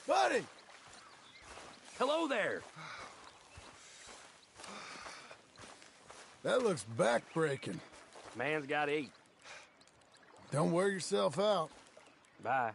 Buddy! Hello there! That looks back-breaking. Man's gotta eat. Don't wear yourself out. Bye.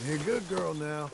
Be a good girl now.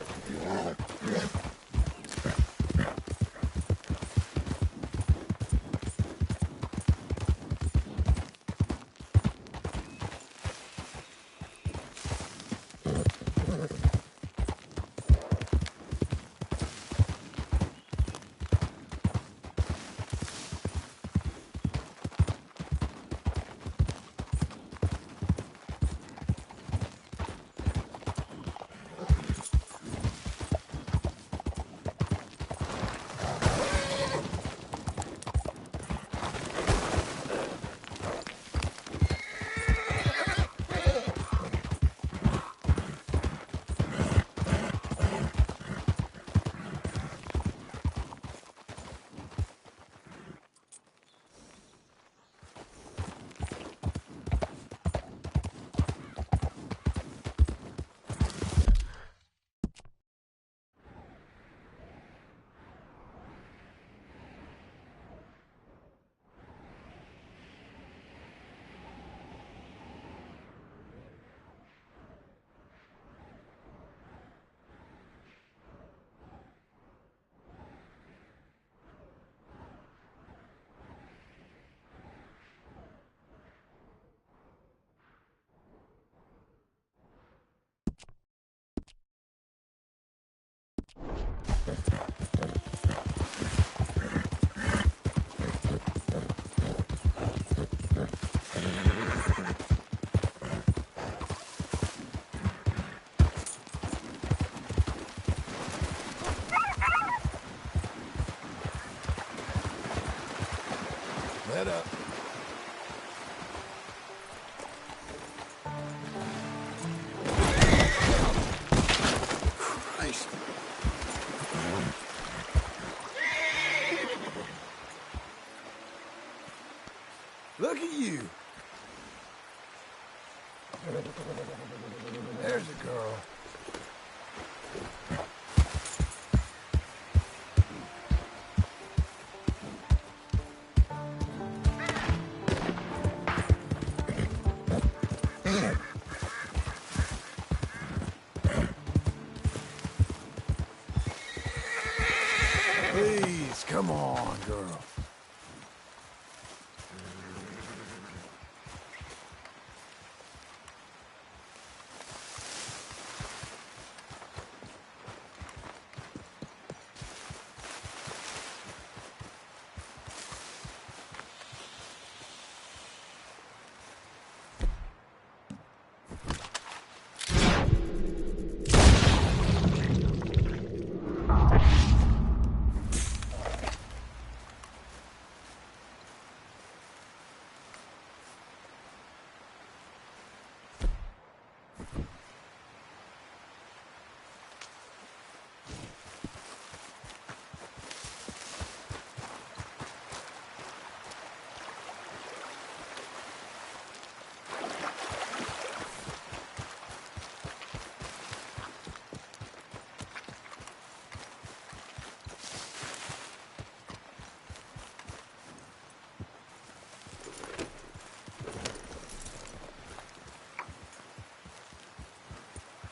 Let up. Christ. Look at you. There's a girl. Please, come on, girl.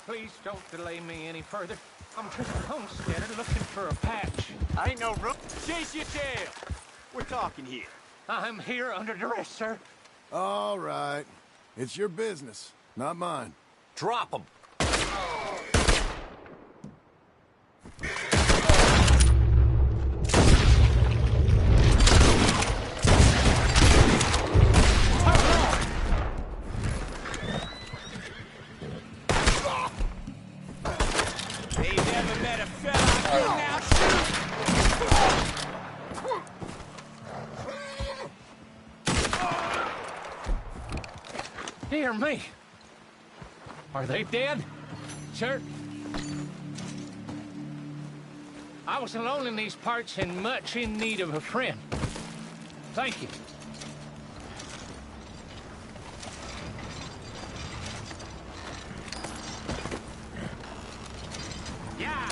Please don't delay me any further. I'm just a homesteader looking for a patch. I ain't no rook. Chase your tail. We're talking here. I'm here under duress, sir. All right. It's your business, not mine. Drop them. Dear me. Are they dead? Sir? I was alone in these parts and much in need of a friend. Thank you. Yeah.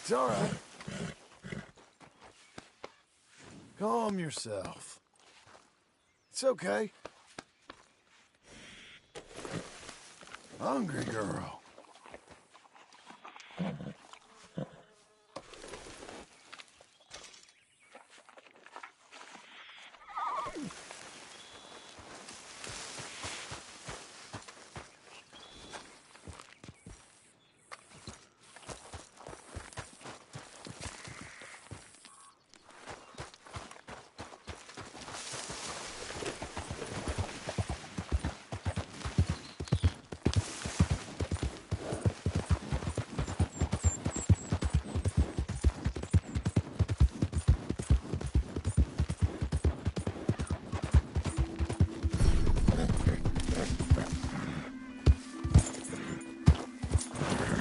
It's all right. Calm yourself. It's okay. Hungry girl.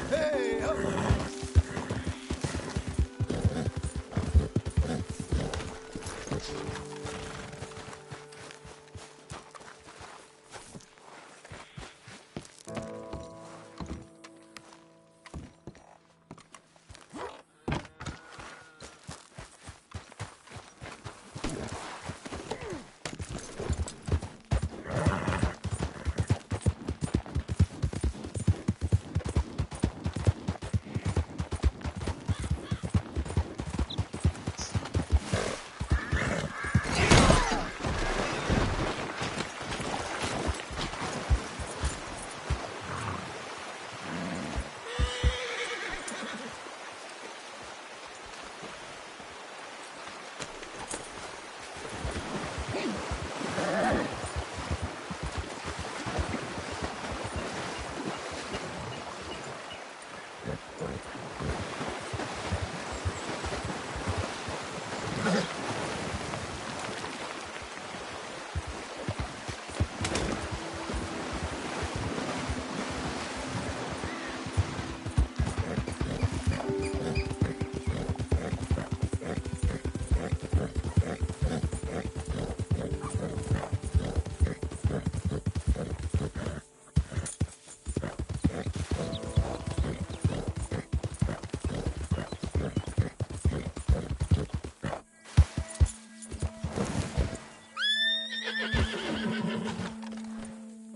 Hey, up.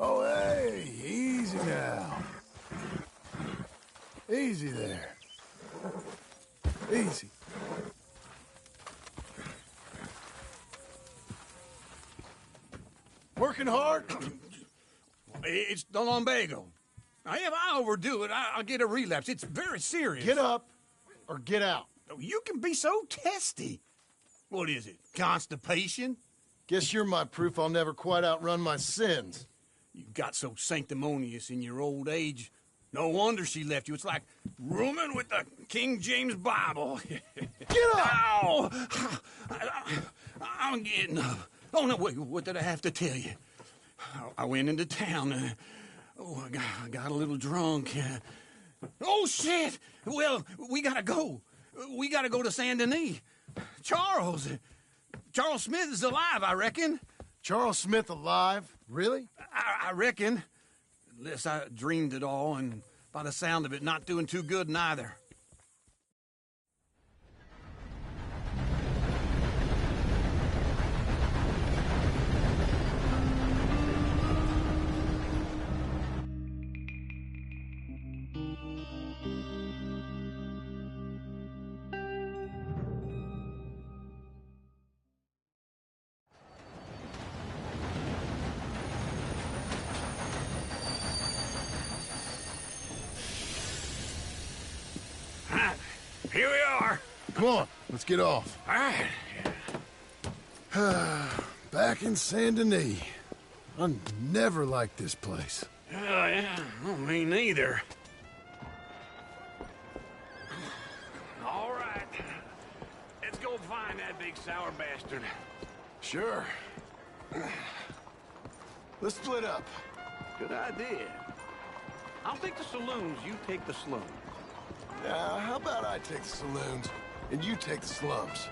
Oh, hey, easy now. Easy there. Easy. Working hard? It's the lumbago. Now, if I overdo it, I'll get a relapse. It's very serious. Get up or get out. You can be so testy. What is it, constipation? Guess you're my proof I'll never quite outrun my sins. You got so sanctimonious in your old age. No wonder she left you. It's like rooming with the King James Bible. Get up! Ow! I'm getting up. Oh, no, wait, what did I have to tell you? I went into town. I got a little drunk. Oh, shit! Well, we gotta go. We gotta go to Saint Denis. Charles Smith is alive, I reckon. Charles Smith alive? Really? I reckon. Unless I dreamed it all, and by the sound of it, not doing too good neither. Here we are. Come on, let's get off. All right. Back in Saint Denis. I never liked this place. Yeah, well, me neither. All right. Let's go find that big sour bastard. Sure. Let's split up. Good idea. I'll take the saloons, you take the slums. How about I take the saloons, and you take the slums?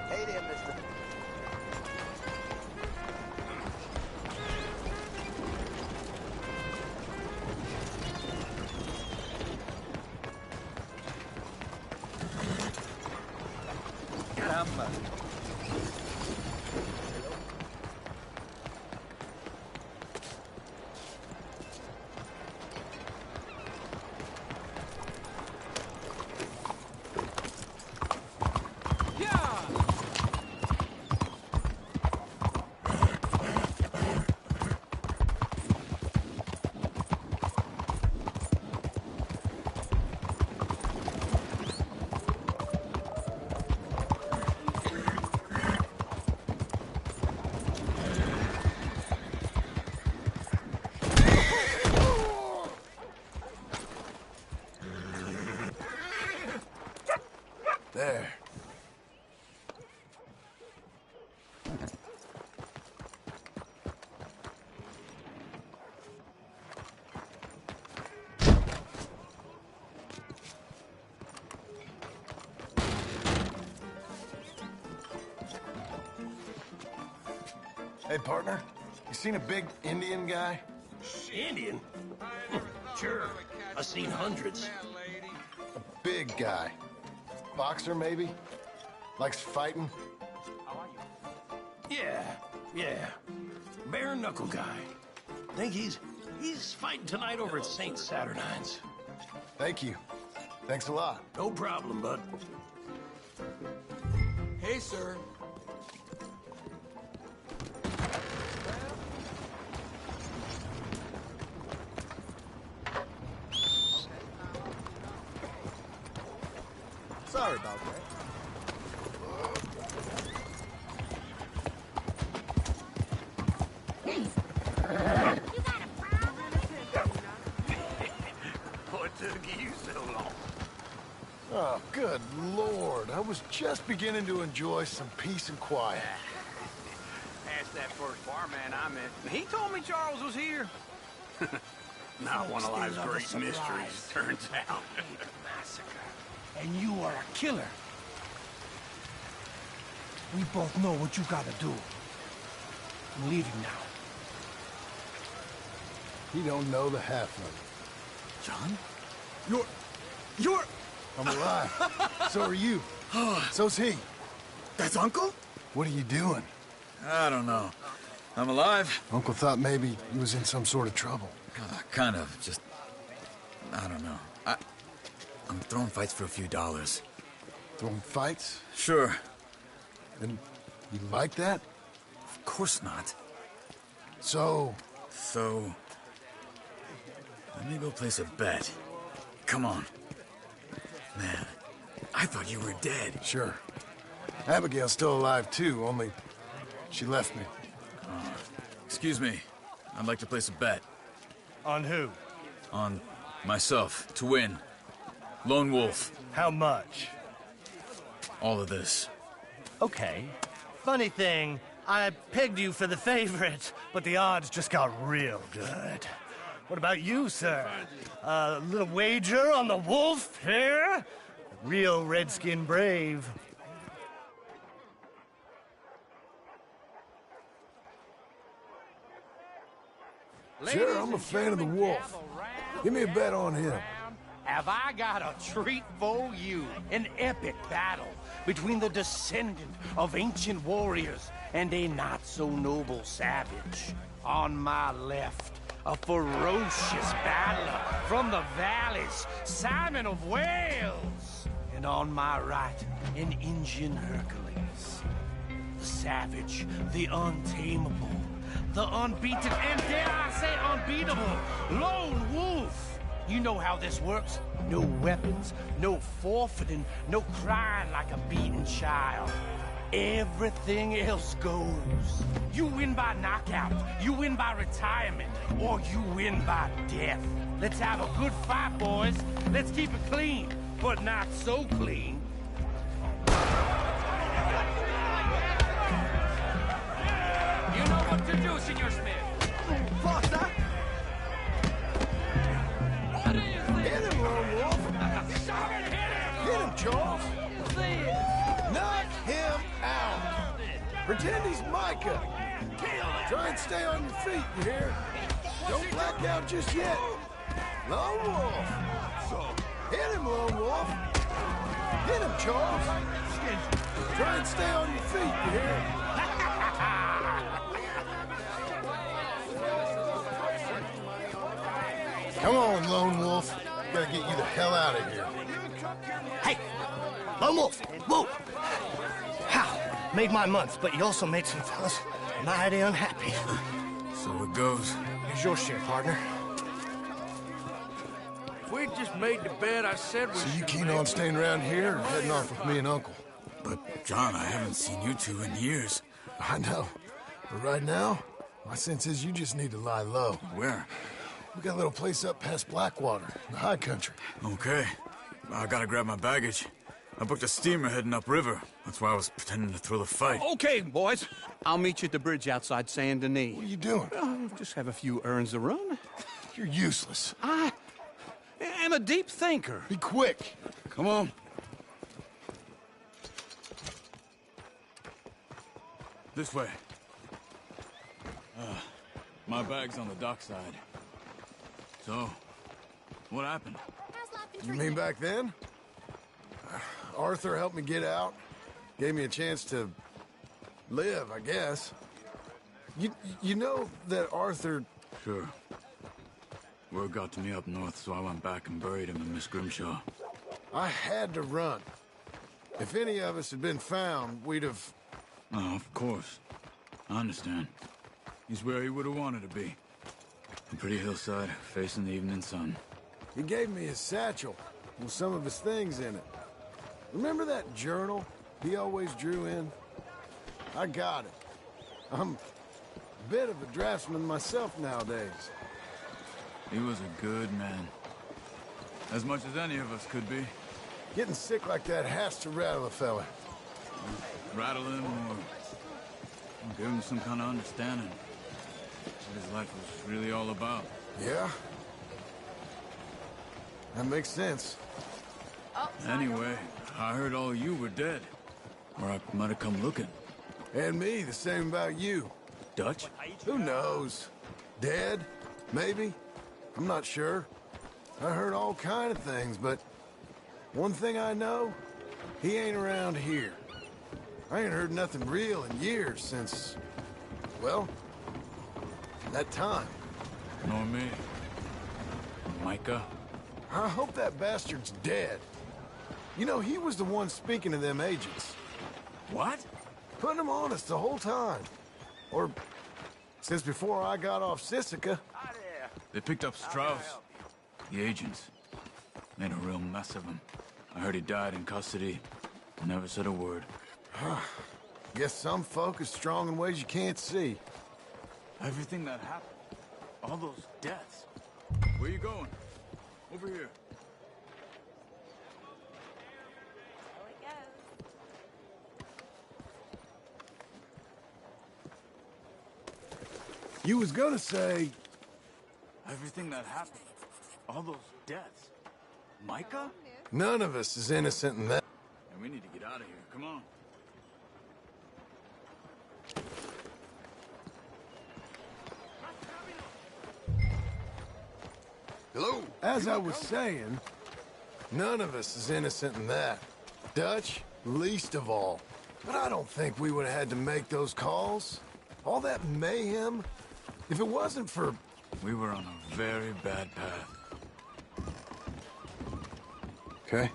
Hey there, mister. There. Hey, partner. You seen a big Indian guy? Indian? Sure. I've seen hundreds. Big guy. Boxer, maybe? Likes fighting? Yeah. Bare knuckle guy. Think he's fighting tonight over at St. Saturnine's. Thank you. Thanks a lot. No problem, bud. Hey, sir. Sorry about that. What took you so long? Oh, good Lord. I was just beginning to enjoy some peace and quiet. Asked that first barman I met. He told me Charles was here. Not one of life's great mysteries, turns out. Massacre. And you are a killer. We both know what you gotta do. I'm leaving now. He don't know the half of it. John? You're... I'm alive. So are you. So's he. That's Uncle? What are you doing? I don't know. I'm alive. Uncle thought maybe he was in some sort of trouble. Kind of. Just... I don't know. I'm throwing fights for a few dollars. Throwing fights? Sure. And you like that? Of course not. So, let me go place a bet. Come on. Man, I thought you were dead. sure. Abigail's still alive too, only she left me. Excuse me. I'd like to place a bet. On who? On myself, to win. Lone Wolf. How much? All of this. Okay. Funny thing, I pegged you for the favorite, but the odds just got real good. What about you, sir? A little wager on the wolf here? Real redskin brave. Sure, I'm a fan of the wolf. Give me a bet on him. Have I got a treat for you? An epic battle between the descendant of ancient warriors and a not-so-noble savage. On my left, a ferocious battler from the valleys, Simon of Wales. And on my right, an Indian Hercules. The savage, the untamable, the unbeaten, and dare I say unbeatable, Lone Wolf. You know how this works. No weapons, no forfeiting, no crying like a beaten child. Everything else goes. You win by knockout, you win by retirement, or you win by death. Let's have a good fight, boys. Let's keep it clean, but not so clean. You know what to do, Senor Smith. Foster! What is this? Hit him, Lone Wolf! Hit him, Charles! Knock him out! Pretend he's Micah! Try and stay on your feet, you hear? Don't black out just yet. Lone Wolf! Hit him, Lone Wolf! Hit him, Charles! Try and stay on your feet, you hear? Come on, Lone Wolf. Gotta get you the hell out of here. Hey! Lone Wolf! Whoa! How? Made my month, but you also made some fellas mighty unhappy. So it goes. Here's your share, partner. If we'd just made the bet I said we So you should keen make. on staying around here or heading off with me and Uncle? But, John, I haven't seen you two in years. I know. But right now, my sense is you just need to lie low. Where? We got a little place up past Blackwater, in the high country. Okay. I gotta grab my baggage. I booked a steamer heading upriver. That's why I was pretending to throw the fight. Okay, boys. I'll meet you at the bridge outside Saint Denis. What are you doing? Just have a few errands to run. You're useless. I am a deep thinker. Be quick. Come on. This way. My bag's on the dockside. So, what happened? You mean back then? Arthur helped me get out. Gave me a chance to live, I guess. You know that Arthur... Sure. Word got to me up north, so I went back and buried him in Miss Grimshaw. I had to run. If any of us had been found, we'd have... Oh, of course. I understand. He's where he would have wanted to be. A pretty hillside, facing the evening sun. He gave me his satchel with some of his things in it. Remember that journal he always drew in? I got it. I'm a bit of a draftsman myself nowadays. He was a good man. As much as any of us could be. Getting sick like that has to rattle a fella. Rattle him or give him some kind of understanding. What his life was really all about. Yeah? That makes sense. Anyway, I heard all you were dead. Or I might have come looking. And me, the same about you. Dutch? Who knows? Dead? Maybe? I'm not sure. I heard all kind of things, but one thing I know, he ain't around here. I ain't heard nothing real in years since, well, that time. Nor me. Micah? I hope that bastard's dead. You know, he was the one speaking to them agents. What? Putting them on us the whole time. Or since before I got off Sisika. They picked up Strauss. The agents. Made a real mess of him. I heard he died in custody. Never said a word. Guess some folk is strong in ways you can't see. Everything that happened. All those deaths. Where you going? Over here. You was gonna say... Everything that happened. All those deaths. Micah? None of us is innocent in that. And we need to get out of here. Come on. Hello? As I was saying, none of us is innocent in that. Dutch, least of all. But I don't think we would have had to make those calls. All that mayhem. If it wasn't for... We were on a very bad path. Okay.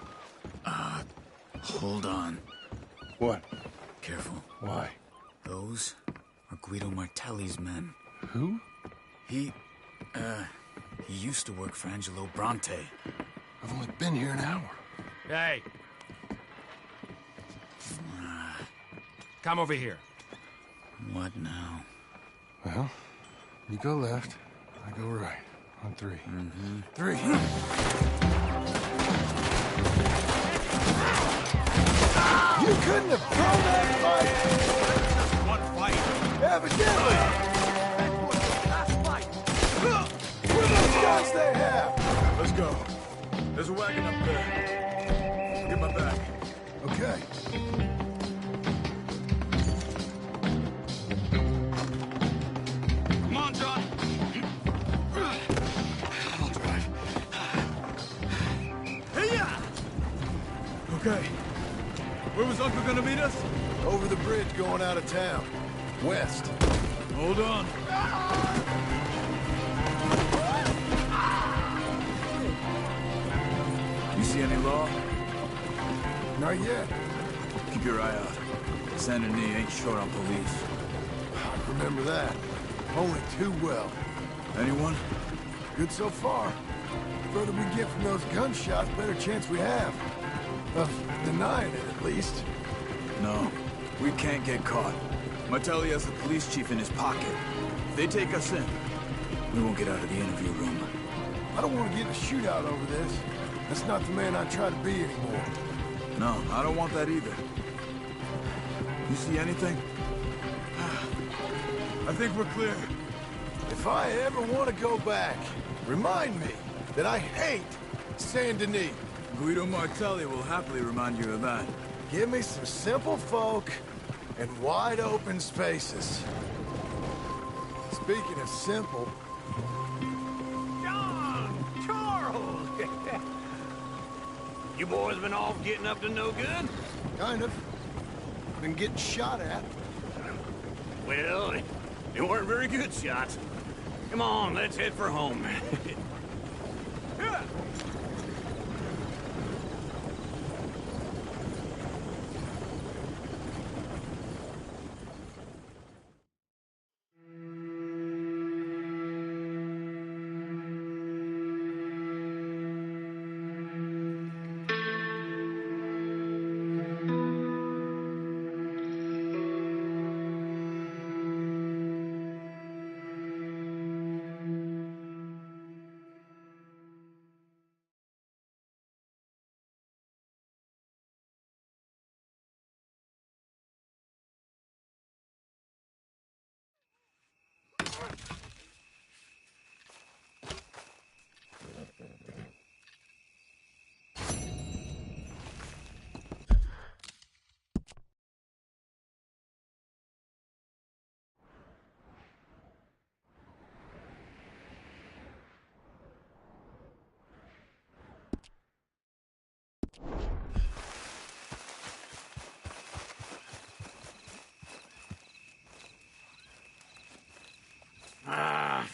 Hold on. What? Careful. Why? Those are Guido Martelli's men. Who? He used to work for Angelo Bronte. I've only been here an hour. Hey. Come over here. What now? Well, you go left, I go right. On three. Mm-hmm. 3. You couldn't have thrown that fight! One fight. Evidently! Last fight. What are those guns they have? Let's go. There's a wagon up there. Get my back. Okay. Come on, John. I'll drive. Hey-ya! Okay. Where was Uncle gonna meet us? Over the bridge going out of town. West. Hold on. You see any law? Not yet. Keep your eye out. Saint Denis ain't short on police. I remember that. Only too well. Anyone? Good so far. Further we get from those gunshots, better chance we have. Of denying it, at least. No. We can't get caught. Martelli has the police chief in his pocket. If they take us in, we won't get out of the interview room. I don't want to get in a shootout over this. That's not the man I try to be anymore. No, I don't want that either. You see anything? I think we're clear. If I ever want to go back, remind me that I hate Saint Denis. Guido Martelli will happily remind you of that. Give me some simple folk and wide open spaces. Speaking of simple, John! Charles! You boys been off getting up to no good? kind of. Been getting shot at. Well, they weren't very good shots. Come on, let's head for home.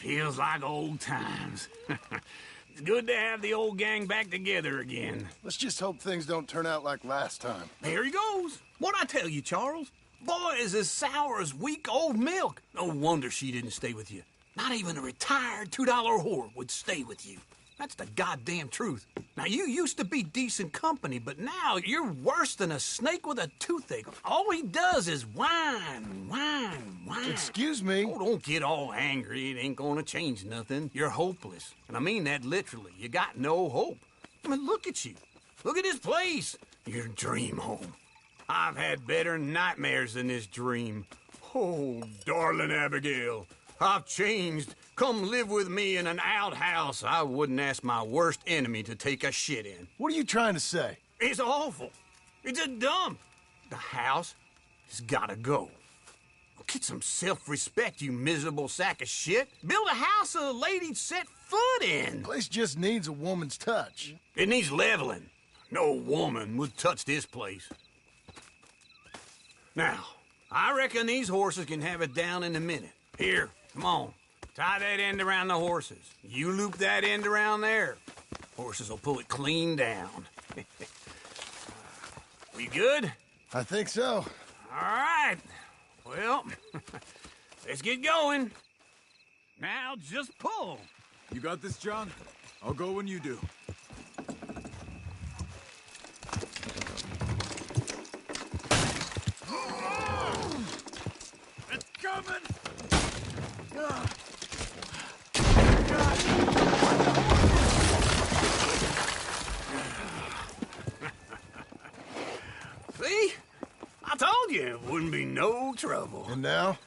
Feels like old times. It's good to have the old gang back together again. Let's just hope things don't turn out like last time. There he goes. What'd I tell you, Charles? Boy is as sour as week-old milk. No wonder she didn't stay with you. Not even a retired $2 whore would stay with you. That's the goddamn truth. Now, you used to be decent company, but now you're worse than a snake with a toothache. All he does is whine, whine, whine. Excuse me? Oh, don't get all angry. It ain't gonna change nothing. You're hopeless. And I mean that literally. You got no hope. I mean, look at you. Look at this place. Your dream home. I've had better nightmares than this dream. Oh, darling Abigail, I've changed. Come live with me in an outhouse I wouldn't ask my worst enemy to take a shit in. What are you trying to say? It's awful. It's a dump. The house has gotta go. Get some self-respect, you miserable sack of shit. Build a house a lady'd set foot in. Place just needs a woman's touch. It needs leveling. No woman would touch this place. Now, I reckon these horses can have it down in a minute. Here, come on. Tie that end around the horses. You loop that end around there. Horses will pull it clean down. We good? I think so. All right. Well, let's get going. Now, just pull. You got this, John? I'll go when you do. It's coming! See? I told you it wouldn't be no trouble. And now?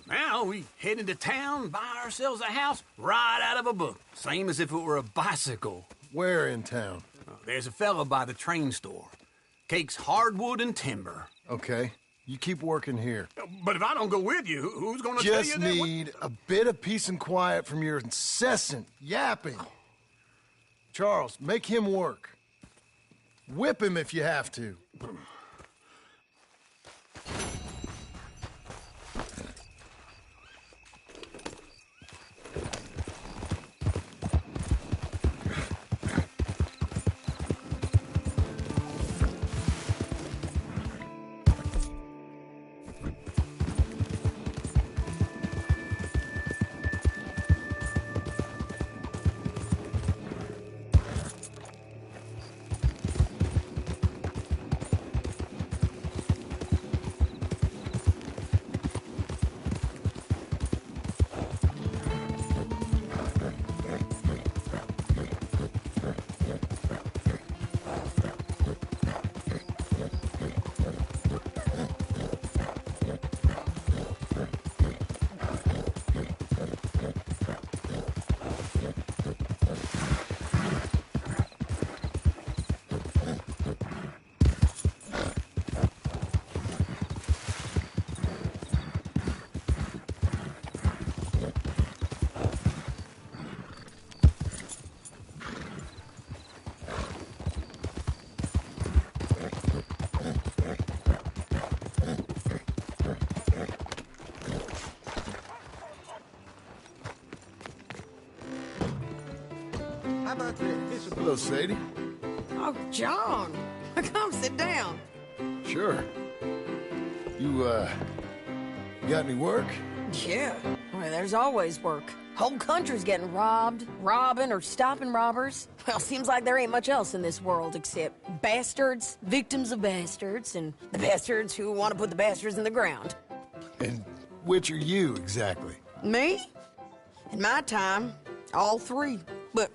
Now we head into town, buy ourselves a house right out of a book. Same as if it were a bicycle. Where in town? There's a fella by the train store. Cakes hardwood and timber. Okay. You keep working here. But if I don't go with you, who's gonna tell you Just that? need a bit of peace and quiet from your incessant yapping. Charles, make him work. Whip him if you have to. about this? Hello, Sadie. Oh, John. Come sit down. Sure. You got any work? Yeah. Well, there's always work. Whole country's getting robbed, robbing, or stopping robbers. Well, seems like there ain't much else in this world except bastards, victims of bastards, and the bastards who want to put the bastards in the ground. And which are you, exactly? Me? In my time, all three. But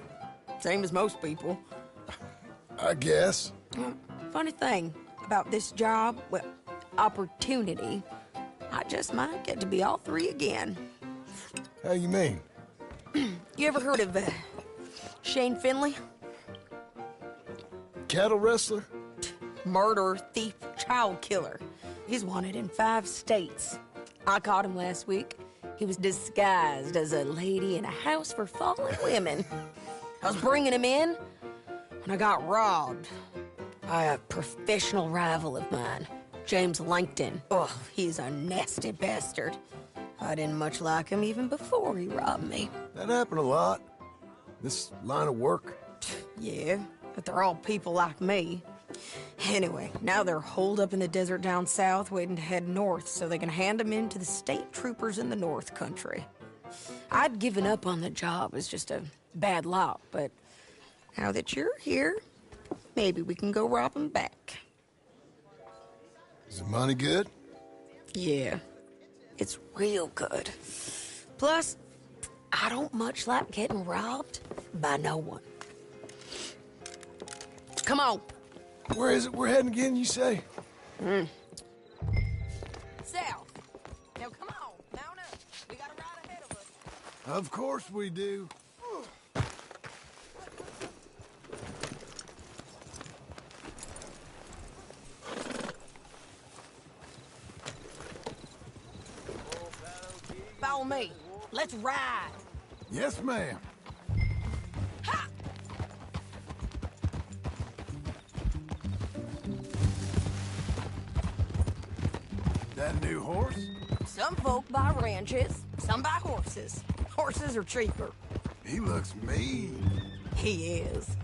same as most people. I guess. Funny thing about this job, well, opportunity, I just might get to be all three again. How you mean? You ever heard of Shane Finley? Cattle wrestler? Murderer, thief, child killer. He's wanted in 5 states. I caught him last week. He was disguised as a lady in a house for fallen women. I was bringing him in when I got robbed by a professional rival of mine, James Langton. Oh, he's a nasty bastard. I didn't much like him even before he robbed me. That happened a lot. This line of work. Yeah, but they're all people like me. Anyway, now they're holed up in the desert down south, waiting to head north so they can hand them in to the state troopers in the north country. I'd given up on the job as just a bad lot, but now that you're here, maybe we can go rob them back. Is the money good? Yeah, it's real good. Plus, I don't much like getting robbed by no one. Come on. Where is it we're heading again, you say? South. Now come on, mount up. We got a ride ahead of us. Of course we do. Follow me. Let's ride. Yes, ma'am. Ha! That a new horse? Some folk buy ranches, some buy horses. Horses are cheaper. He looks mean. He is.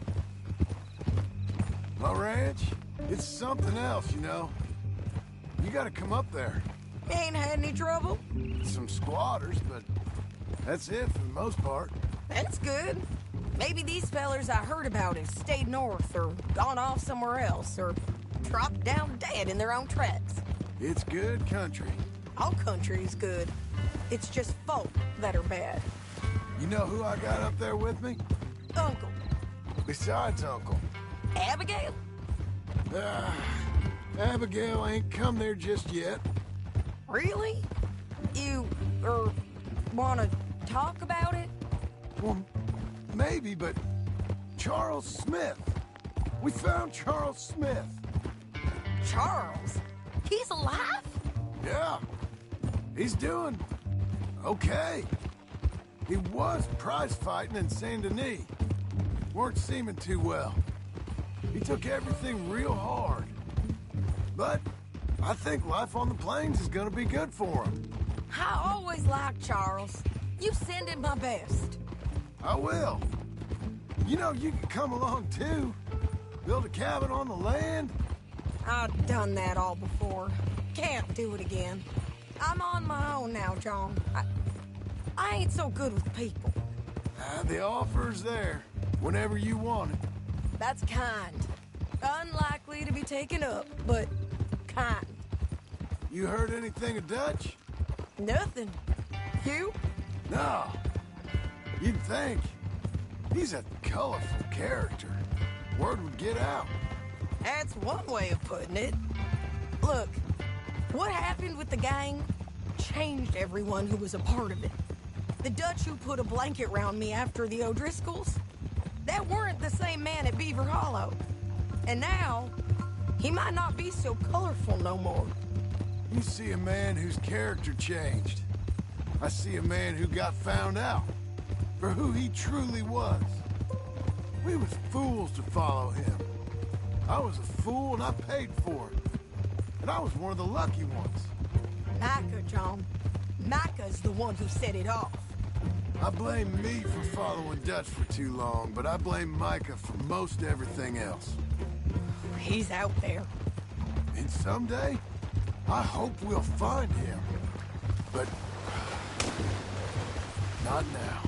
My ranch? It's something else, you know. You gotta come up there. Ain't had any trouble? Some squatters, but that's it for the most part. That's good. Maybe these fellers I heard about have stayed north or gone off somewhere else or dropped down dead in their own tracks. It's good country. All country is good. It's just folk that are bad. You know who I got up there with me? Uncle. Besides Uncle. Abigail? Abigail ain't come there just yet. Really? You, wanna talk about it? Well, maybe, but Charles Smith. We found Charles Smith. Charles? He's alive? Yeah. He's doing okay. He was prize fighting in Saint Denis. Weren't seeming too well. He took everything real hard. But I think life on the plains is gonna be good for him. I always liked Charles. You send him my best. I will. You know, you can come along too. Build a cabin on the land. I've done that all before. Can't do it again. I'm on my own now, John. I ain't so good with people. The offer's there, whenever you want it. That's kind. Unlikely to be taken up, but kind. You heard anything of Dutch? Nothing. You? No. You'd think. He's a colorful character. Word would get out. That's one way of putting it. Look, what happened with the gang changed everyone who was a part of it. The Dutch who put a blanket round me after the O'Driscolls, that weren't the same man at Beaver Hollow. And now, he might not be so colorful no more. You see a man whose character changed. I see a man who got found out for who he truly was. We was fools to follow him. I was a fool and I paid for it. And I was one of the lucky ones. Micah, John. Micah's the one who set it off. I blame me for following Dutch for too long, but I blame Micah for most everything else. He's out there. And someday, I hope we'll find him. But... not now.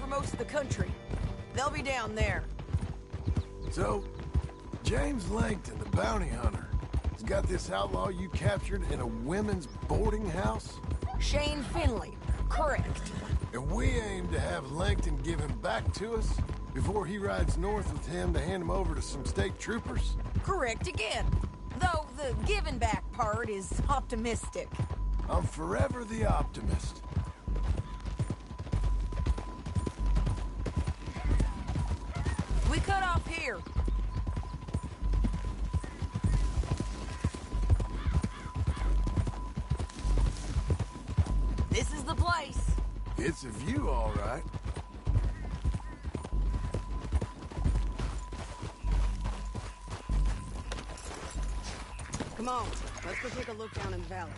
Most of the country. They'll be down there. So, James Langton, the bounty hunter, has got this outlaw you captured in a women's boarding house? Shane Finley, correct. And we aim to have Langton give him back to us before he rides north with him to hand him over to some state troopers? Correct again. Though the giving back part is optimistic. I'm forever the optimist. We cut off here. This is the place. It's a view, all right. Come on, let's go take a look down in the valley.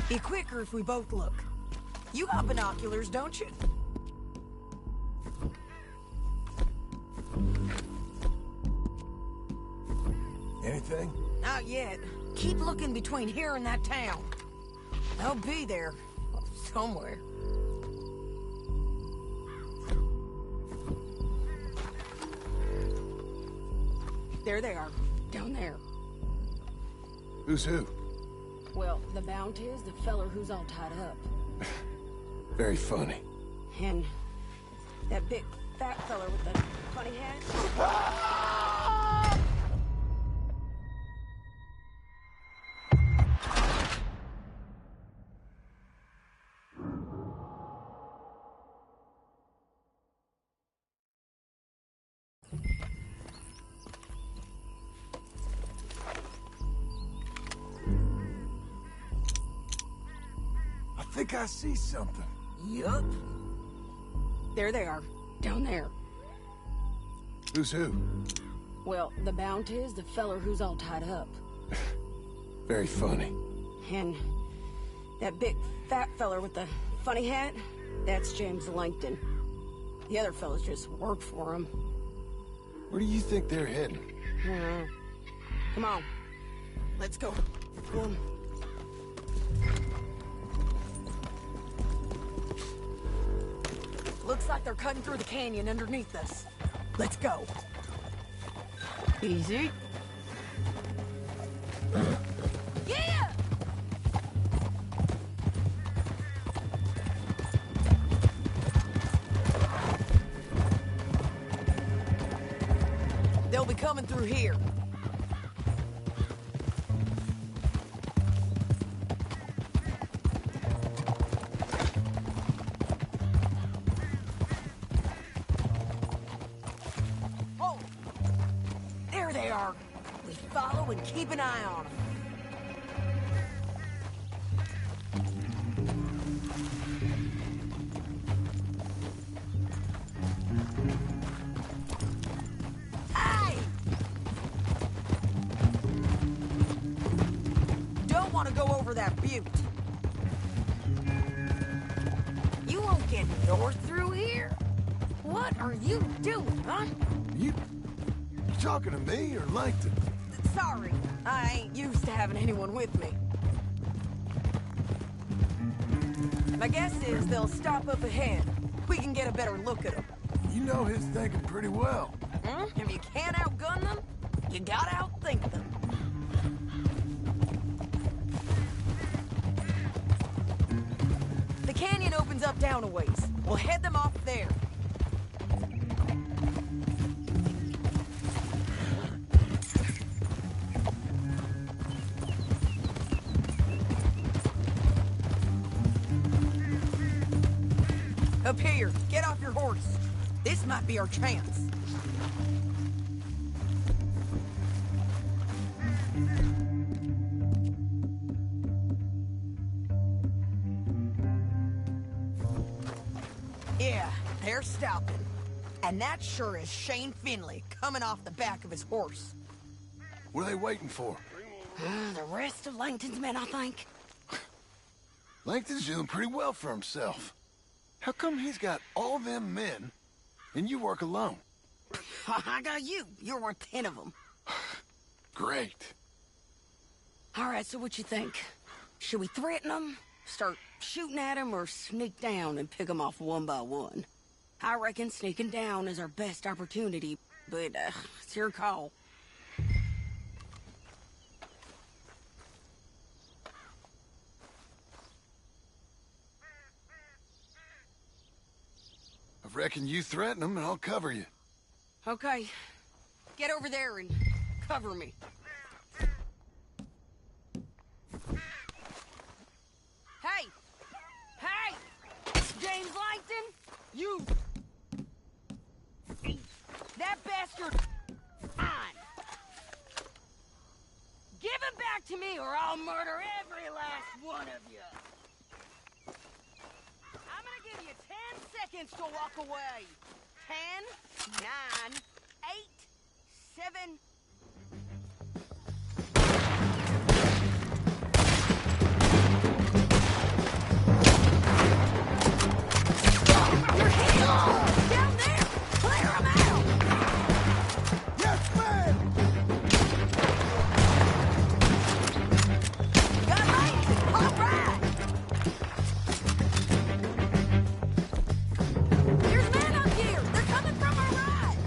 Be quicker if we both look. You got binoculars, don't you? Anything? Not yet. Keep looking between here and that town. They'll be there. Somewhere. There they are. Down there. Who's who? Well, the Bounty is the feller who's all tied up. Very funny. And that big fat feller with the funny hat. I think I see something. Yup. There they are. Down there. Who's who? Well, the Bounty is the feller who's all tied up. Very funny. And that big fat feller with the funny hat, that's James Langton. The other fellas just work for him. Where do you think they're heading? Come on. Let's go. Go on. Looks like they're cutting through the canyon underneath us. Let's go. Easy. Yeah! They'll be coming through here. Oh! There they are. We follow and keep an eye on them. Want to go over that butte. You won't get north through here? What are you doing, huh? You talking to me or Langton? Sorry, I ain't used to having anyone with me. My guess is they'll stop up ahead. We can get a better look at them. You know his thinking pretty well. If you can't outgun them, you gotta outthink them. The canyon opens up down a ways. We'll head them off there. Up here, get off your horse. This might be our chance. Yeah, they're stopping. And that sure is Shane Finley coming off the back of his horse. What are they waiting for? The rest of Langton's men, I think. Langton's doing pretty well for himself. How come he's got all them men, and you work alone? I got you. You're worth 10 of them. Great. All right, so what you think? Should we threaten them, start shooting at them, or sneak down and pick them off one by one? I reckon sneaking down is our best opportunity, but it's your call. I reckon you threaten them, and I'll cover you. Okay. Get over there and cover me. Hey! Hey! James Langton! You... That bastard... Fine. Give him back to me or I'll murder every last one of you. I'm gonna give you 10 seconds to walk away. 10, 9, 8, 7... Your hands! Down there! Clear them out! Yes, ma'am! Got Langton! All right! There's men up here! They're coming from our right!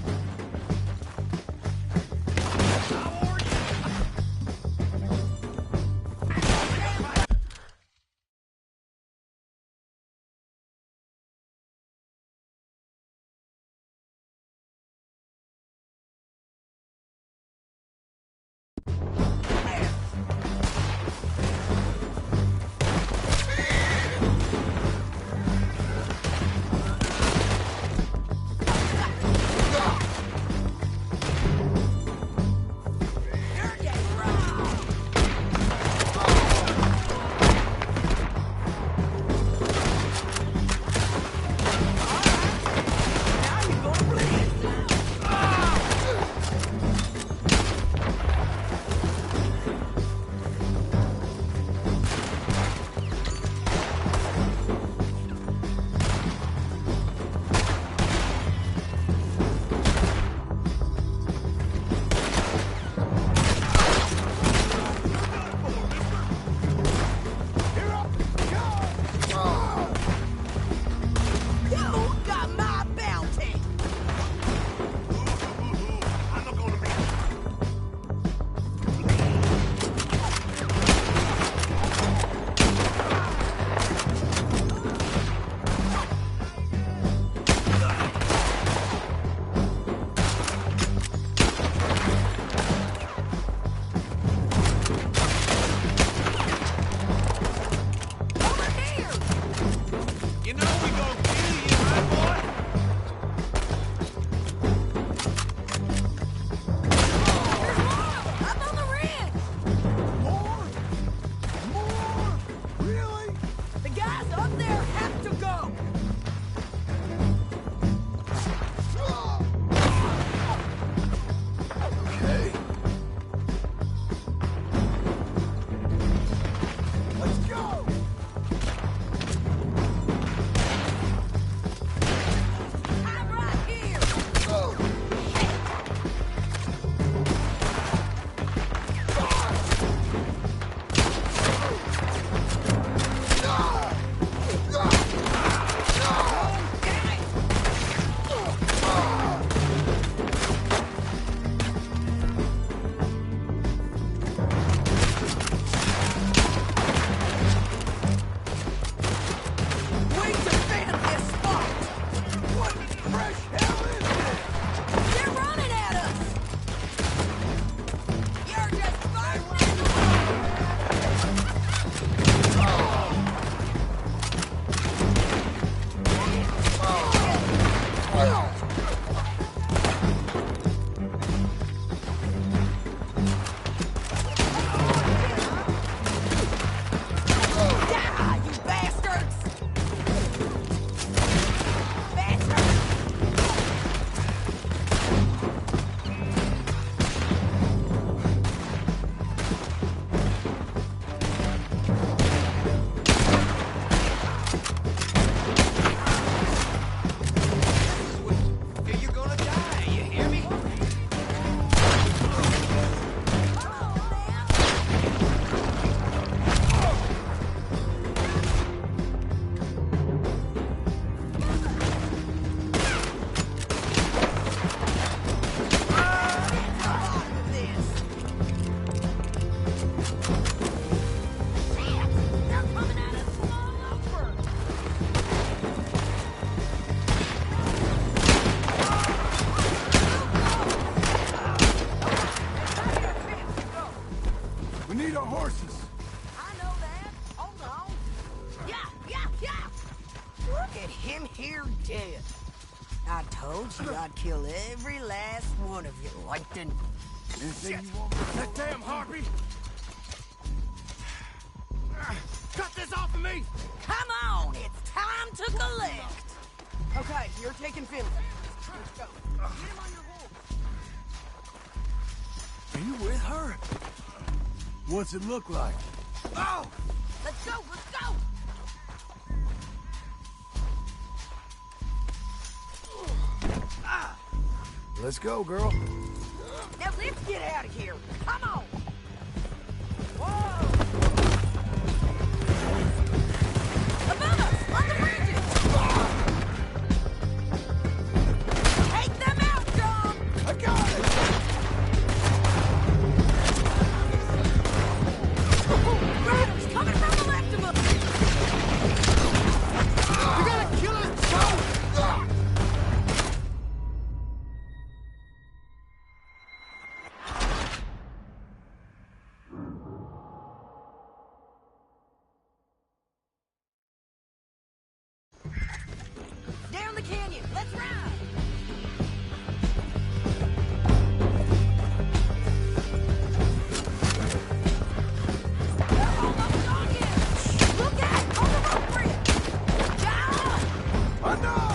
get him here dead. I told you I'd kill every last one of you, Langton. Shit! That damn harpy! Cut this off of me! Come on, it's time to collect. Okay, you're taking Finley. Let's go. Get him on your horse. Are you with her? What's it look like? Oh! Let's go, let's go! Let's go, girl. Now let's get out of here. Come on! Whoa! Above us, on the bridges! Take them out, John! I got it! Riders coming from the left of us! You gotta kill us both! Down the canyon, let's ride! We're almost on you! Look out! On the rope bridge! John! I know!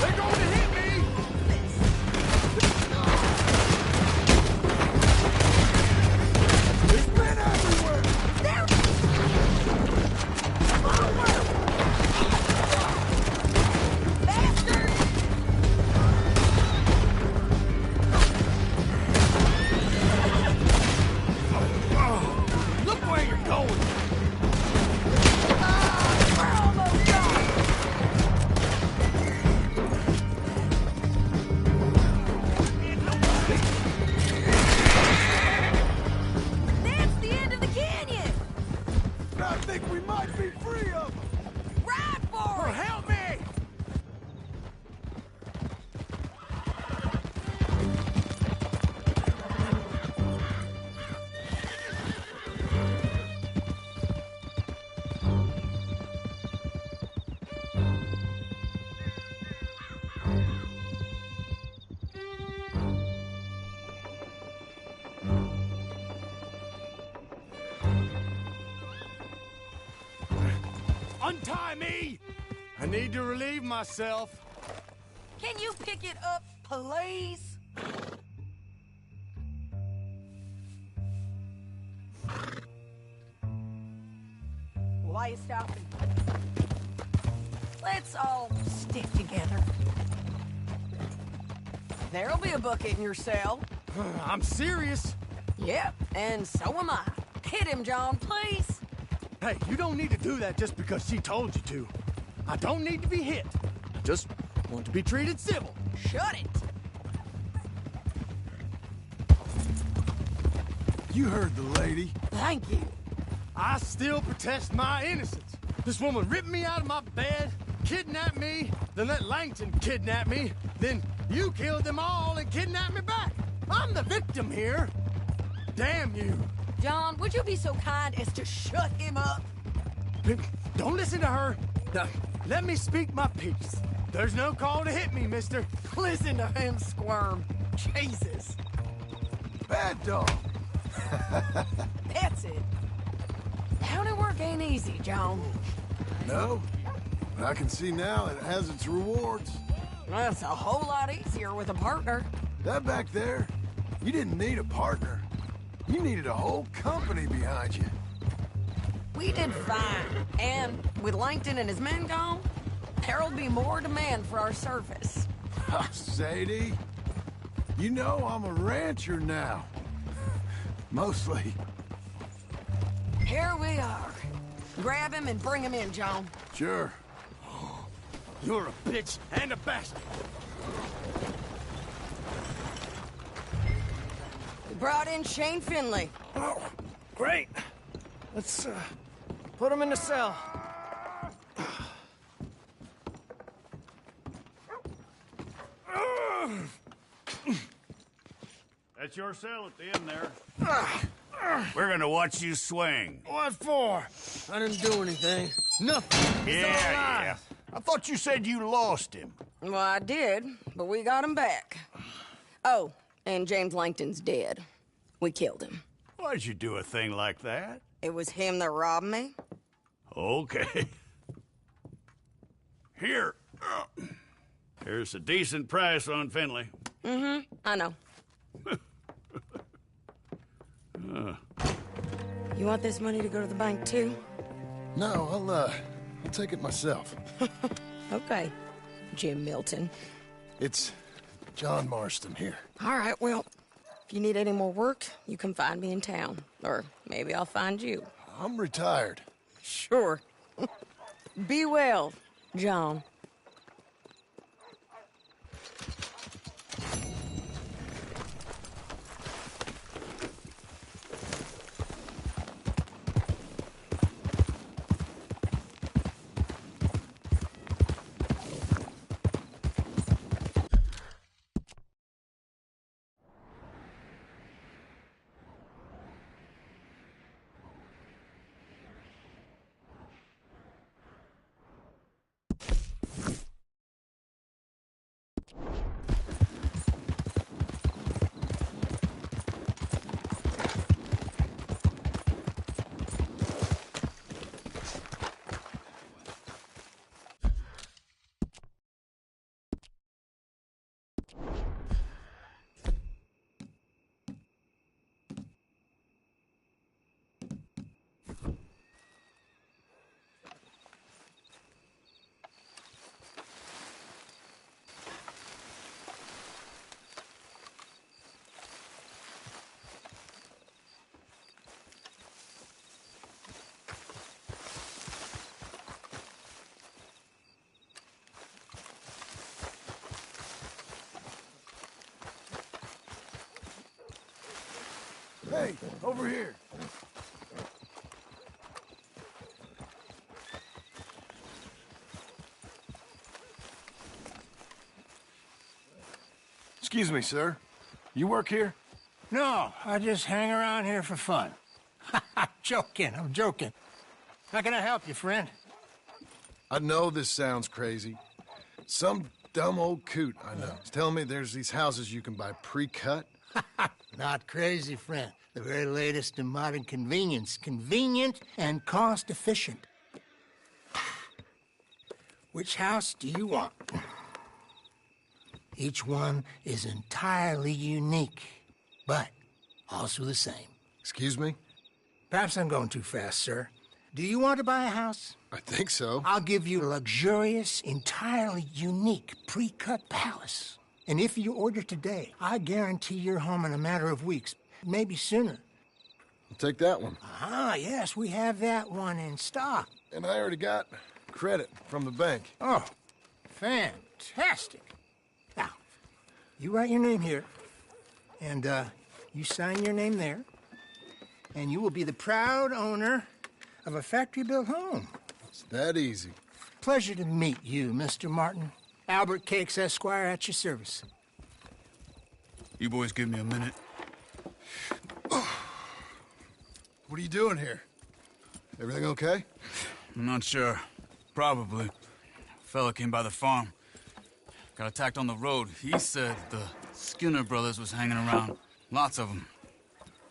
They're going to hit me! There's men everywhere! There! Forward! Faster! Look where you're going! We're almost done! That's the end of the canyon! I think we might be free of them! Ride for it! Help me! Untie me! I need to relieve myself. Can you pick it up, please? Why are you stopping? Let's all stick together. There'll be a bucket in your cell. I'm serious. Yep, and so am I. Hit him, John, please. Hey, you don't need to do that just because she told you to. I don't need to be hit. I just want to be treated civil. Shut it. You heard the lady. Thank you. I still protest my innocence. This woman ripped me out of my bed, kidnapped me, then let Langton kidnap me, then you killed them all and kidnapped me back. I'm the victim here. Damn you. John, would you be so kind as to shut him up? Don't listen to her. Now, let me speak my piece. There's no call to hit me, mister. Listen to him squirm. Jesus. Bad dog. That's it. County work ain't easy, John. No, but I can see now it has its rewards. That's a whole lot easier with a partner. That back there, you didn't need a partner. You needed a whole company behind you. We did fine. And with Langton and his men gone, there'll be more demand for our service. Sadie, you know I'm a rancher now. Mostly. Here we are. Grab him and bring him in, John. Sure. You're a bitch and a bastard. We brought in Shane Finley. Oh, great. Let's put him in the cell. That's your cell at the end there. We're gonna watch you swing. What for? I didn't do anything. Nothing. It's all right. Yeah. I thought you said you lost him. Well, I did, but we got him back. Oh, and James Langton's dead. We killed him. Why'd you do a thing like that? It was him that robbed me. Okay. Here. Here's a decent price on Finley. Mm-hmm, I know. You want this money to go to the bank, too? No, I'll take it myself. Okay, Jim Milton. It's John Marston here. All right, well, if you need any more work, you can find me in town. Or maybe I'll find you. I'm retired. Sure. Be well, John. Hey, over here. Excuse me, sir. You work here? No, I just hang around here for fun. I'm joking. How can I help you, friend? I know this sounds crazy. Some dumb old coot I know is telling me there's these houses you can buy pre-cut. Not crazy, friend. The very latest in modern convenience. Convenient and cost-efficient. Which house do you want? Each one is entirely unique, but also the same. Excuse me? Perhaps I'm going too fast, sir. Do you want to buy a house? I think so. I'll give you a luxurious, entirely unique pre-cut palace. And if you order today, I guarantee you're home in a matter of weeks, maybe sooner. I'll take that one. Ah, yes, we have that one in stock. And I already got credit from the bank. Oh, fantastic. Now, you write your name here, and you sign your name there, and you will be the proud owner of a factory-built home. It's that easy. Pleasure to meet you, Mr. Martin. Albert Cakes, Esquire, at your service. You boys give me a minute. What are you doing here? Everything okay? I'm not sure. Probably. Fella came by the farm. Got attacked on the road. He said the Skinner brothers was hanging around. Lots of them.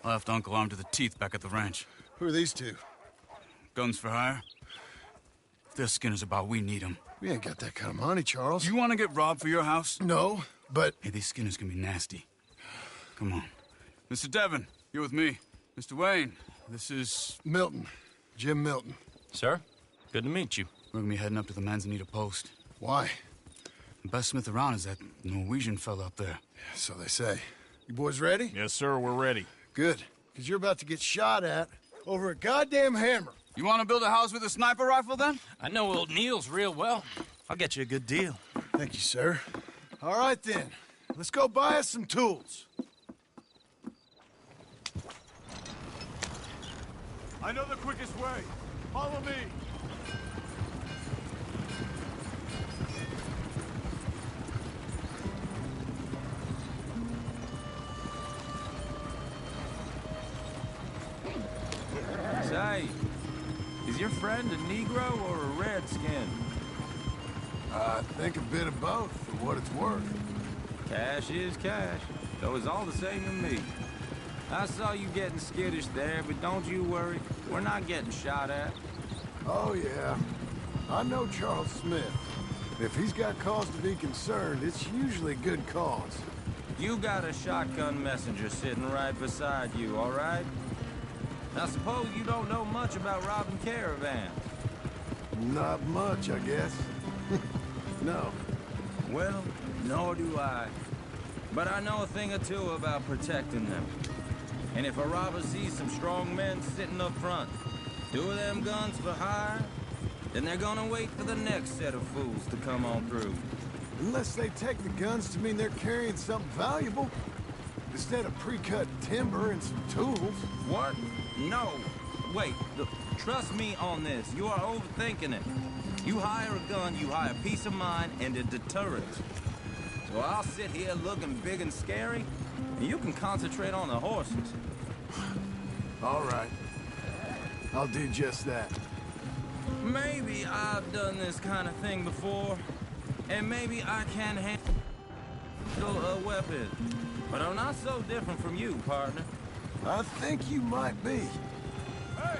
I left Uncle armed to the teeth back at the ranch. Who are these two? Guns for hire? If they're Skinner's about, we need them. We ain't got that kind of money, Charles. You want to get robbed for your house? No, but... Hey, these Skinners can be nasty. Come on. Mr. Devon, you're with me. Mr. Wayne, this is... Milton. Jim Milton. Sir, good to meet you. We're gonna be heading up to the Manzanita post. Why? The best smith around is that Norwegian fella up there. So they say. You boys ready? Yes, sir, we're ready. Good, because you're about to get shot at over a goddamn hammer. You want to build a house with a sniper rifle, then? I know old Neil's real well. I'll get you a good deal. Thank you, sir. All right, then. Let's go buy us some tools. I know the quickest way. Follow me. right. Is your friend a Negro or a Redskin? I think a bit of both, for what it's worth. Cash is cash, though it's all the same to me. I saw you getting skittish there, but don't you worry. We're not getting shot at. Oh, yeah. I know Charles Smith. If he's got cause to be concerned, it's usually good cause. You got a shotgun messenger sitting right beside you, all right? Now suppose you don't know much about robbing caravans. Not much, I guess. No. Well, nor do I. But I know a thing or two about protecting them. And if a robber sees some strong men sitting up front, 2 of them guns for hire, then they're gonna wait for the next set of fools to come on through. Unless they take the guns to mean they're carrying something valuable. Instead of pre-cut timber and some tools. What? No. Wait, look, trust me on this. You are overthinking it. You hire a gun, you hire peace of mind and a deterrent. So I'll sit here looking big and scary, and you can concentrate on the horses. All right. I'll do just that. Maybe I've done this kind of thing before, and maybe I can handle a weapon. But I'm not so different from you, partner. I think you might be. Hey!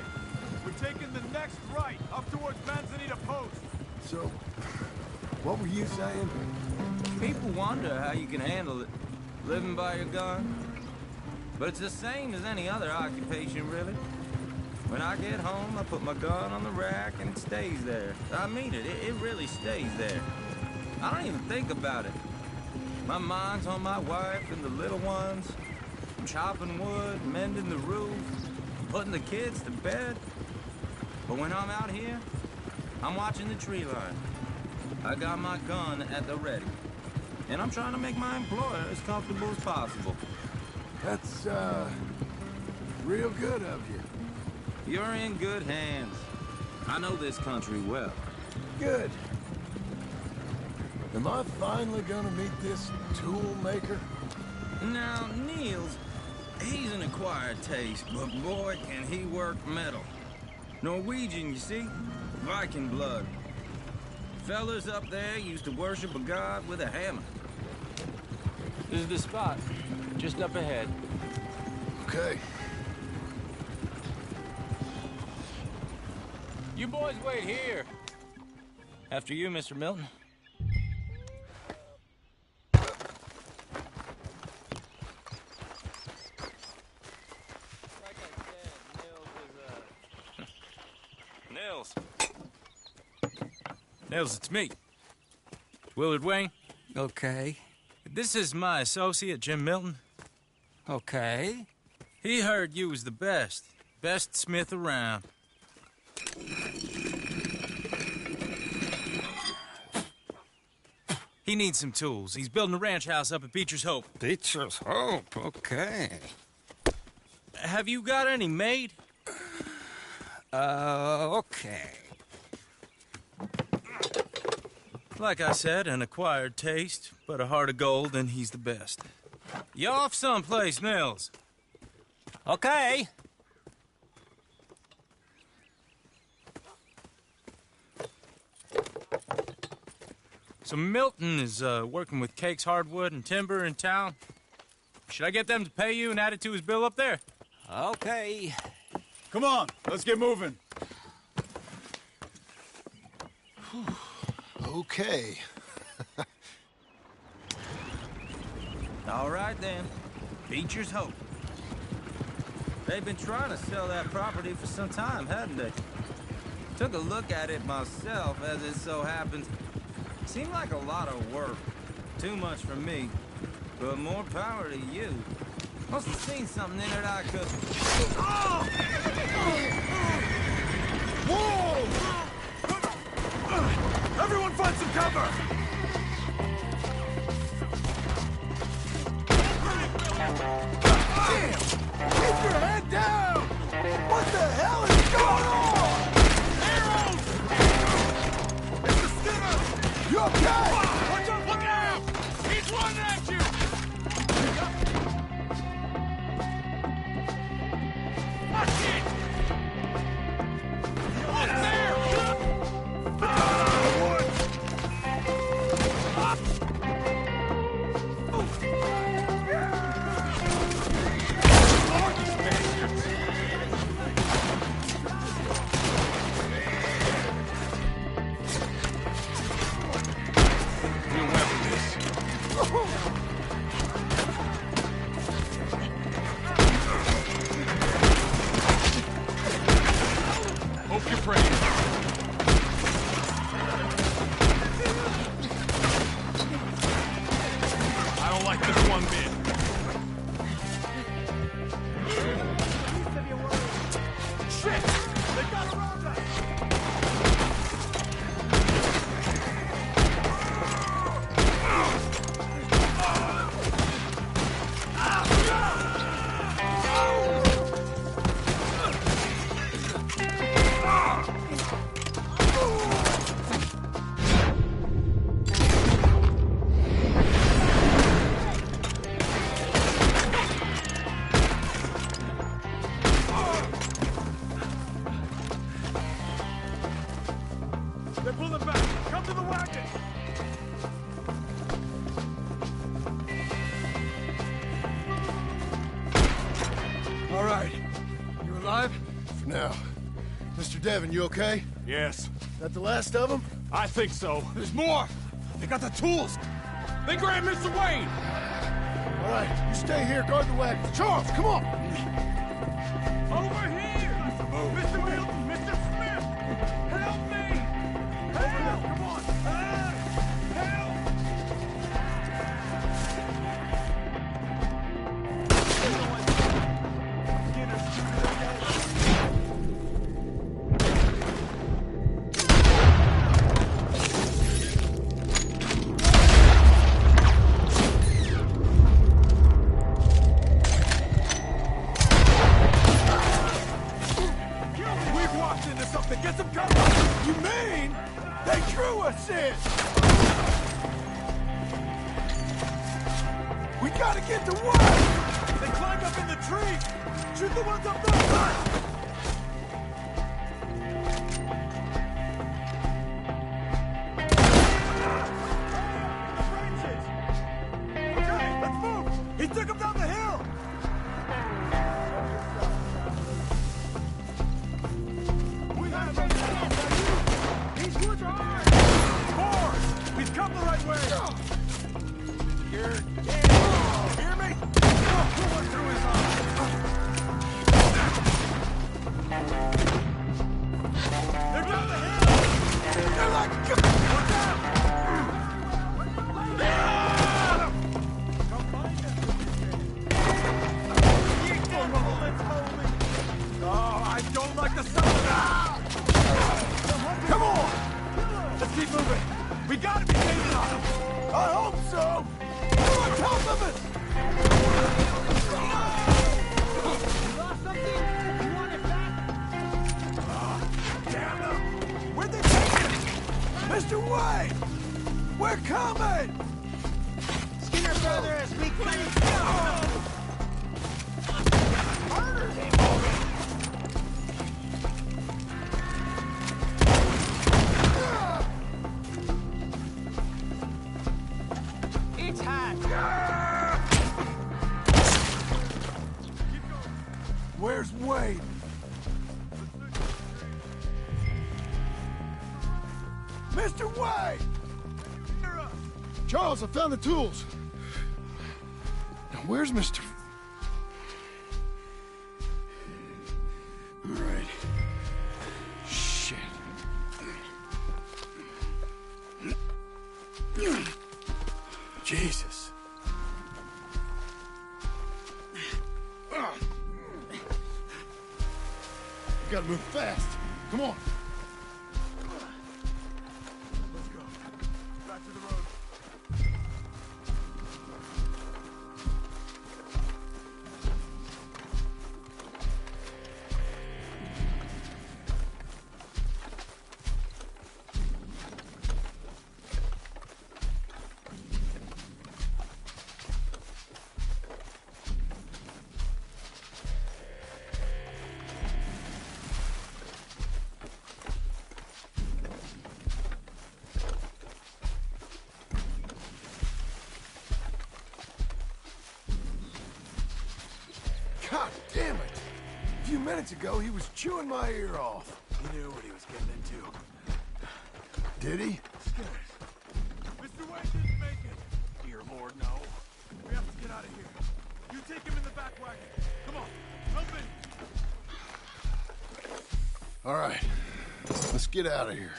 We're taking the next right, up towards Manzanita Post. So, what were you saying? People wonder how you can handle it, living by your gun. But it's the same as any other occupation, really. When I get home, I put my gun on the rack and it stays there. I mean it, it really stays there. I don't even think about it. My mind's on my wife and the little ones. I'm chopping wood, mending the roof, putting the kids to bed. But when I'm out here, I'm watching the tree line. I got my gun at the ready. And I'm trying to make my employer as comfortable as possible. That's, real good of you. You're in good hands. I know this country well. Good. Am I finally gonna meet this tool maker? Now, Niels, he's an acquired taste, but boy, can he work metal. Norwegian, you see? Viking blood. Fellas up there used to worship a god with a hammer. This is the spot, just up ahead. Okay. You boys wait here. After you, Mr. Milton. Nils, it's me. Willard Wayne. Okay. This is my associate, Jim Milton. Okay. He heard you was the best. Best smith around. He needs some tools. He's building a ranch house up at Beecher's Hope. Beecher's Hope, okay. Have you got any made? Okay. Like I said, an acquired taste, but a heart of gold, and he's the best. You off someplace, Nils? Okay. So Milton is working with Cakes Hardwood and Timber in town. Should I get them to pay you and add it to his bill up there? Okay. Come on, let's get moving. Okay. All right, then. Beecher's Hope. They've been trying to sell that property for some time, hadn't they? Took a look at it myself, as it so happens. Seemed like a lot of work. Too much for me. But more power to you. Must have seen something in it I could... Oh! Whoa! Everyone find some cover! Damn! Keep your head down! What the hell is going on? Arrows! It's the Skinner! You okay? Watch out! Look out! He's running at you! Watch it! hope you're praying. I don't like this one bit. Shit! They got around us! They're pulling back! Come to the wagon! All right. You alive? For now. Mr. Devon, you okay? Yes. That the last of them? I think so. There's more! They got the tools! They grabbed Mr. Wayne! All right, you stay here, guard the wagon. Charles, come on! Over here! Mr. Milton, Mr. Smith! Help me! Help! Come on! Help! We've walked into something! Get some cover! You mean they drew us in? We gotta get to work! They climbed up in the tree! Shoot the ones up there! Okay, let's move! He took him down the hill! We have him! These woods are ours! Forward! He's come the right way! Hear me? Pull one through his arm! They're down the hill! They're like... Look out! Come find us! Oh, I don't like the sound of that! Come on! Let's keep moving! We gotta be gaining on them! I hope so! They're on top of us! Damn them! Where'd they take him? Mr. Wayne! We're coming! Skinner Brothers, we claim Murdered him! It's hot. Where's Wayne? Mr. Wayne! Charles, I found the tools. Now, where's Mr... All right. Shit. Jesus. We gotta move fast. Come on. Let's go. Back to the road. God damn it! A few minutes ago, he was chewing my ear off. He knew what he was getting into. Did he? Mr. Wayne didn't make it. Dear Lord, no. We have to get out of here. You take him in the back wagon. Come on, help me. All right. Let's get out of here.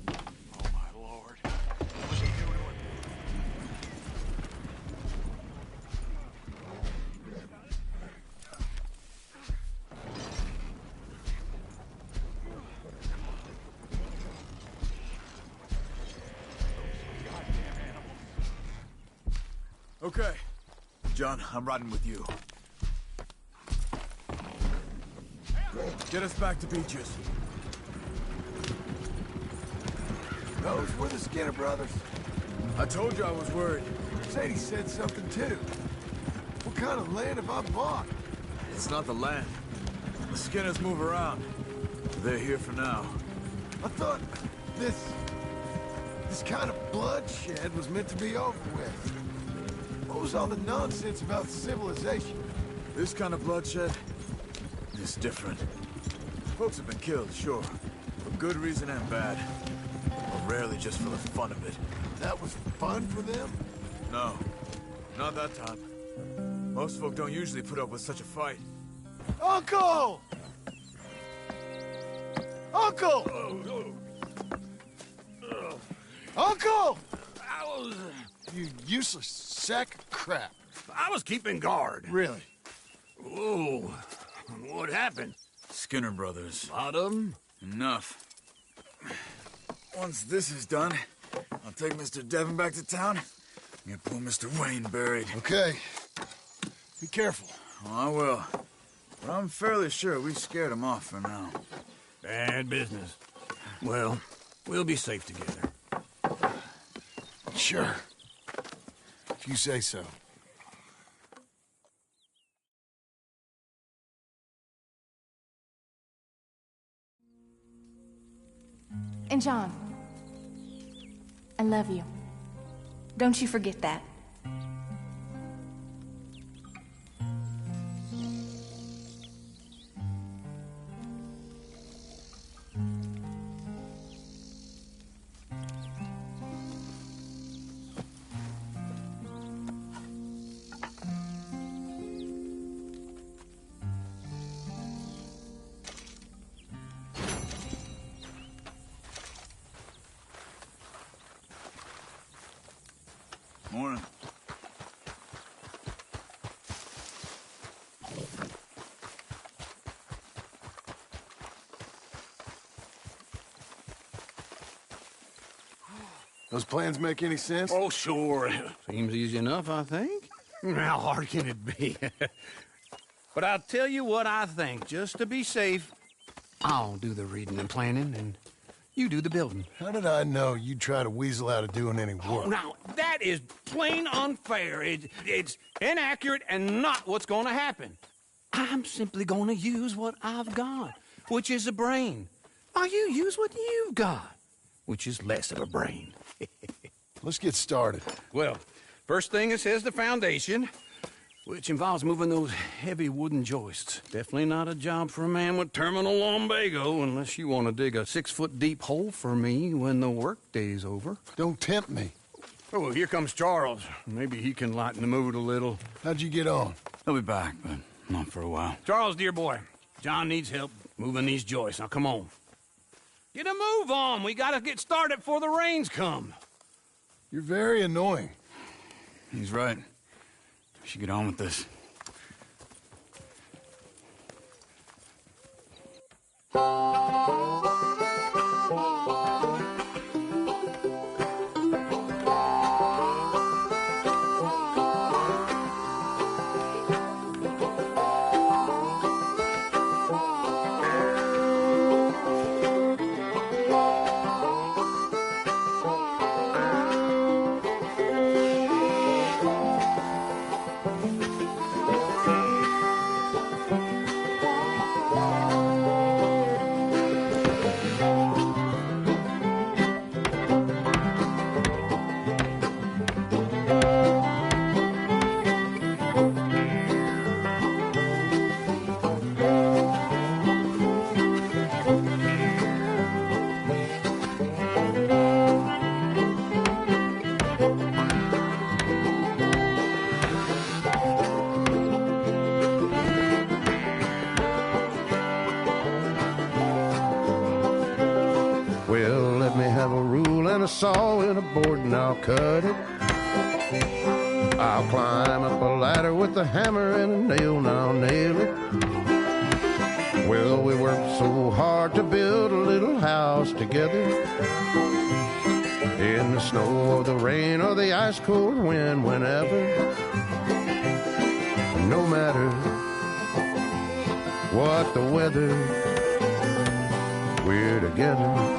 Oh, my Lord. What's he doing? Okay. John, I'm riding with you. Get us back to Beaches. Those were the Skinner brothers. I told you I was worried. Sadie said something too. What kind of land have I bought? It's not the land. The Skinners move around. They're here for now. I thought this kind of bloodshed was meant to be over with. What was all the nonsense about civilization? This kind of bloodshed is different. Folks have been killed, sure. For good reason and bad. But rarely just for the fun of it. That was fun for them? No. Not that time. Most folk don't usually put up with such a fight. Uncle! Uncle! Uncle! You useless sack of crap. I was keeping guard. Really? Whoa. What happened? Skinner brothers. A lot of them? Enough. Once this is done, I'll take Mr. Devon back to town and get poor Mr. Wayne buried. Okay. Be careful. Oh, I will. But I'm fairly sure we scared him off for now. Bad business. Well, we'll be safe together. Sure. If you say so. And John, I love you. Don't you forget that. Morning. Those plans make any sense? Oh, sure. Seems easy enough, I think. How hard can it be? But I'll tell you what I think, just to be safe. I'll do the reading and planning, and you do the building. How did I know you'd try to weasel out of doing any Oh, work? now, that is plain unfair. It's inaccurate and not what's going to happen. I'm simply going to use what I've got, which is a brain. While you use what you've got, which is less of a brain. Let's get started. Well, first thing it says the foundation, which involves moving those heavy wooden joists. Definitely not a job for a man with terminal lumbago unless you want to dig a 6-foot deep hole for me when the workday's over. Don't tempt me. Oh, here comes Charles. Maybe he can lighten the mood a little. How'd you get on? He'll be back, but not for a while. Charles, dear boy, John needs help moving these joists. Now, come on. Get a move on. We gotta get started before the rains come. You're very annoying. He's right. We should get on with this. saw and a board and I'll cut it. I'll climb up a ladder with a hammer and a nail and I'll nail it. Well, we worked so hard to build a little house together. In the snow or the rain or the ice cold wind, whenever. No matter what the weather, we're together.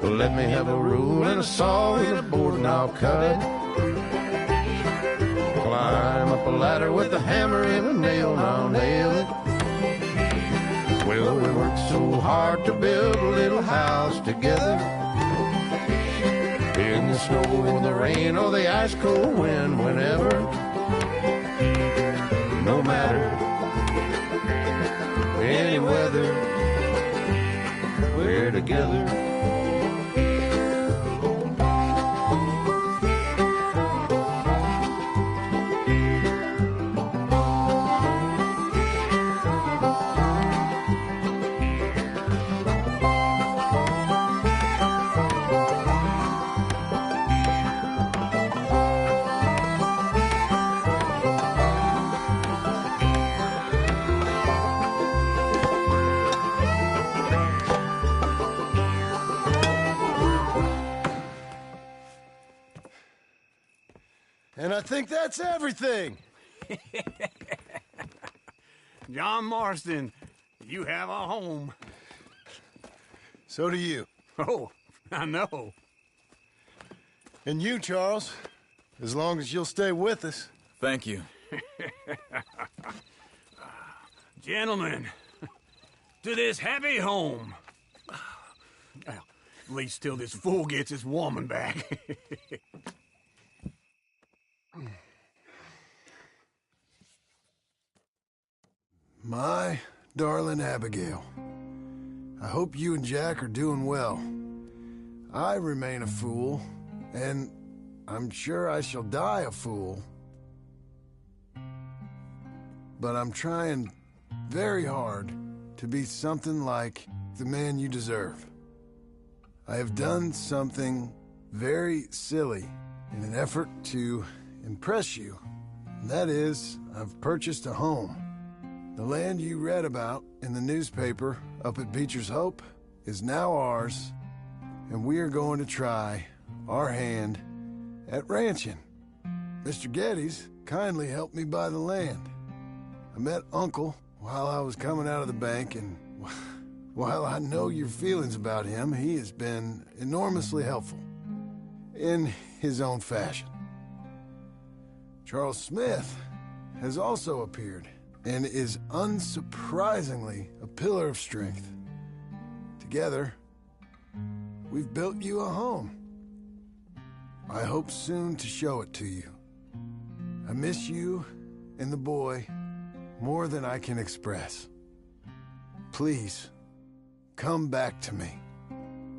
Let me have a rule and a saw and a board and I'll cut. Climb up a ladder with a hammer and a nail and I'll nail it. Well, we worked so hard to build a little house together. In the snow or the rain or the ice cold wind, whenever. No matter any weather, we're together. And I think that's everything. John Marston, you have a home. So do you. Oh, I know. And you, Charles, as long as you'll stay with us. Thank you. Gentlemen, to this happy home. Well, at least till this fool gets his woman back. My darling Abigail, I hope you and Jack are doing well. I remain a fool, and I'm sure I shall die a fool. But I'm trying very hard to be something like the man you deserve. I have done something very silly in an effort to impress you. And that is, I've purchased a home. The land you read about in the newspaper up at Beecher's Hope is now ours, and we are going to try our hand at ranching. Mr. Geddes kindly helped me buy the land. I met Uncle while I was coming out of the bank, and while I know your feelings about him, he has been enormously helpful in his own fashion. Charles Smith has also appeared and is unsurprisingly a pillar of strength. Together, we've built you a home. I hope soon to show it to you. I miss you and the boy more than I can express. Please, come back to me.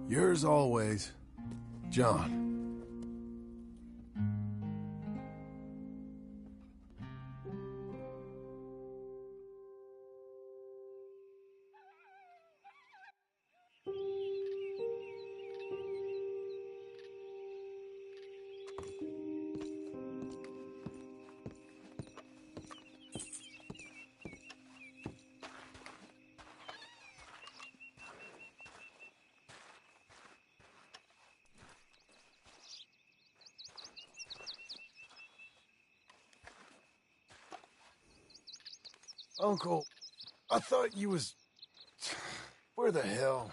Yours always, John. Uncle, I thought you was... Where the hell?